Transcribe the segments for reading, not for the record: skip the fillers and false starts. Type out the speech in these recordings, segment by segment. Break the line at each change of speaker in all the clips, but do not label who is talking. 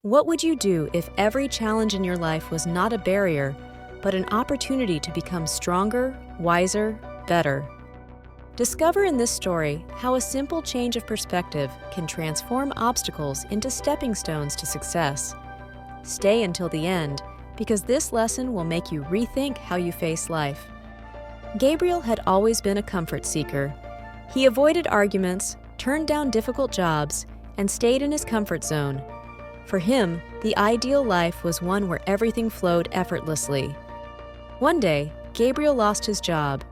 What would you do if every challenge in your life was not a barrier, but an opportunity to become stronger, wiser, better? Discover in this story how a simple change of perspective can transform obstacles into stepping stones to success. Stay until the end, because this lesson will make you rethink how you face life. Gabriel had always been a comfort seeker. He avoided arguments, turned down difficult jobs, and stayed in his comfort zone. For him, the ideal life was one where everything flowed effortlessly. One day, Gabriel lost his job.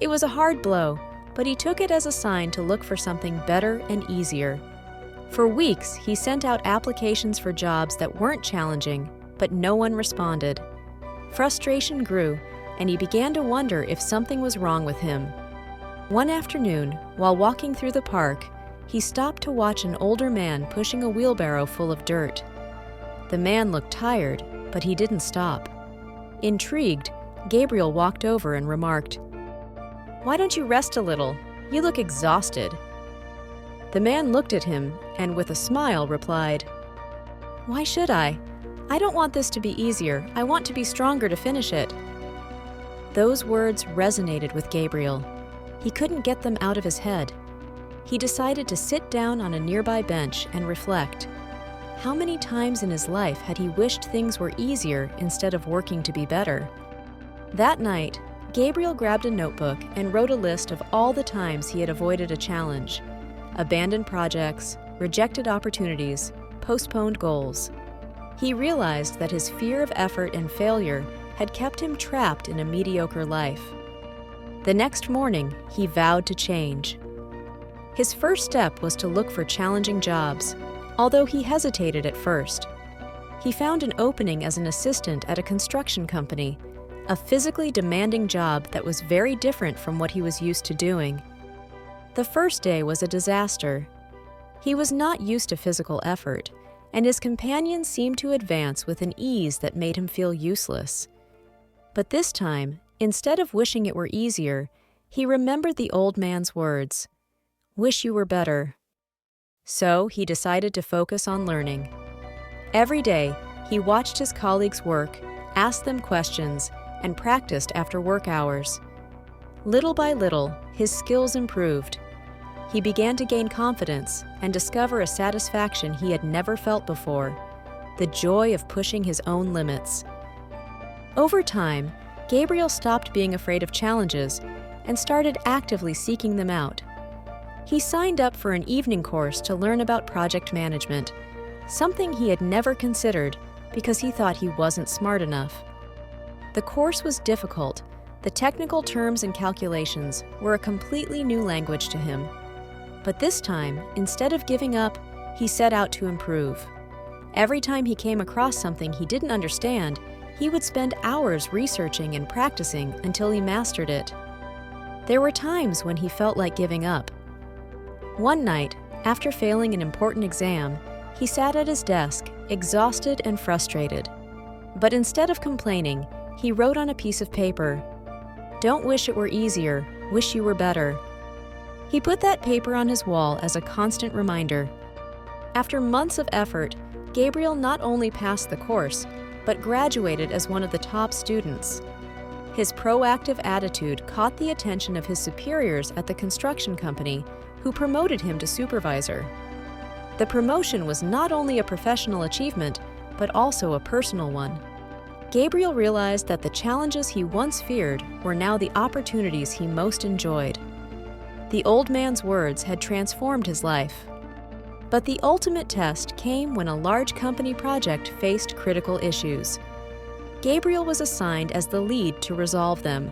It was a hard blow, but he took it as a sign to look for something better and easier. For weeks, he sent out applications for jobs that weren't challenging, but no one responded. Frustration grew, and he began to wonder if something was wrong with him. One afternoon, while walking through the park, he stopped to watch an older man pushing a wheelbarrow full of dirt. The man looked tired, but he didn't stop. Intrigued, Gabriel walked over and remarked, "Why don't you rest a little? You look exhausted." The man looked at him and with a smile replied, "Why should I? I don't want this to be easier. I want to be stronger to finish it." Those words resonated with Gabriel. He couldn't get them out of his head. He decided to sit down on a nearby bench and reflect. How many times in his life had he wished things were easier instead of working to be better? That night, Gabriel grabbed a notebook and wrote a list of all the times he had avoided a challenge: abandoned projects, rejected opportunities, postponed goals. He realized that his fear of effort and failure had kept him trapped in a mediocre life. The next morning, he vowed to change. His first step was to look for challenging jobs, although he hesitated at first. He found an opening as an assistant at a construction company, a physically demanding job that was very different from what he was used to doing. The first day was a disaster. He was not used to physical effort, and his companions seemed to advance with an ease that made him feel useless. But this time, instead of wishing it were easier, he remembered the old man's words, "Wish you were better." So he decided to focus on learning. Every day, he watched his colleagues work, asked them questions, and practiced after work hours. Little by little, his skills improved. He began to gain confidence and discover a satisfaction he had never felt before, the joy of pushing his own limits. Over time, Gabriel stopped being afraid of challenges and started actively seeking them out. He signed up for an evening course to learn about project management, something he had never considered because he thought he wasn't smart enough. The course was difficult. The technical terms and calculations were a completely new language to him. But this time, instead of giving up, he set out to improve. Every time he came across something he didn't understand, he would spend hours researching and practicing until he mastered it. There were times when he felt like giving up. One night, after failing an important exam, he sat at his desk, exhausted and frustrated. But instead of complaining, he wrote on a piece of paper, "Don't wish it were easier, wish you were better." He put that paper on his wall as a constant reminder. After months of effort, Gabriel not only passed the course, but graduated as one of the top students. His proactive attitude caught the attention of his superiors at the construction company, who promoted him to supervisor. The promotion was not only a professional achievement, but also a personal one. Gabriel realized that the challenges he once feared were now the opportunities he most enjoyed. The old man's words had transformed his life. But the ultimate test came when a large company project faced critical issues. Gabriel was assigned as the lead to resolve them.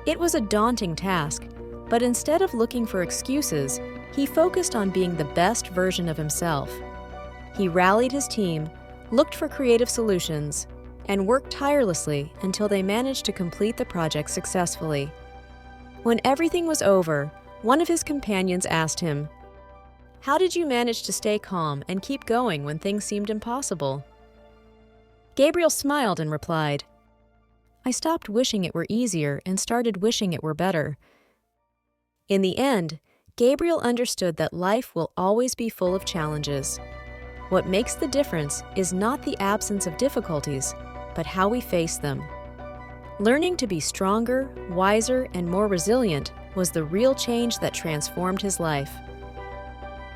It was a daunting task, but instead of looking for excuses, he focused on being the best version of himself. He rallied his team, looked for creative solutions, and worked tirelessly until they managed to complete the project successfully. When everything was over, one of his companions asked him, "How did you manage to stay calm and keep going when things seemed impossible?" Gabriel smiled and replied, "I stopped wishing it were easier and started wishing it were better." In the end, Gabriel understood that life will always be full of challenges. What makes the difference is not the absence of difficulties, but how we face them. Learning to be stronger, wiser, and more resilient was the real change that transformed his life.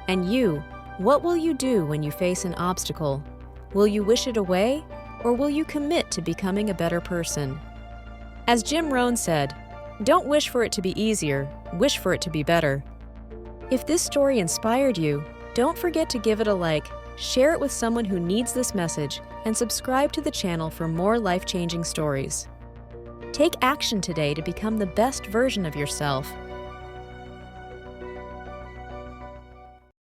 And you, what will you do when you face an obstacle? Will you wish it away, or will you commit to becoming a better person? As Jim Rohn said, "Don't wish for it to be easier, wish for it to be better." If this story inspired you, don't forget to give it a like, share it with someone who needs this message, and subscribe to the channel for more life-changing stories. Take action today to become the best version of yourself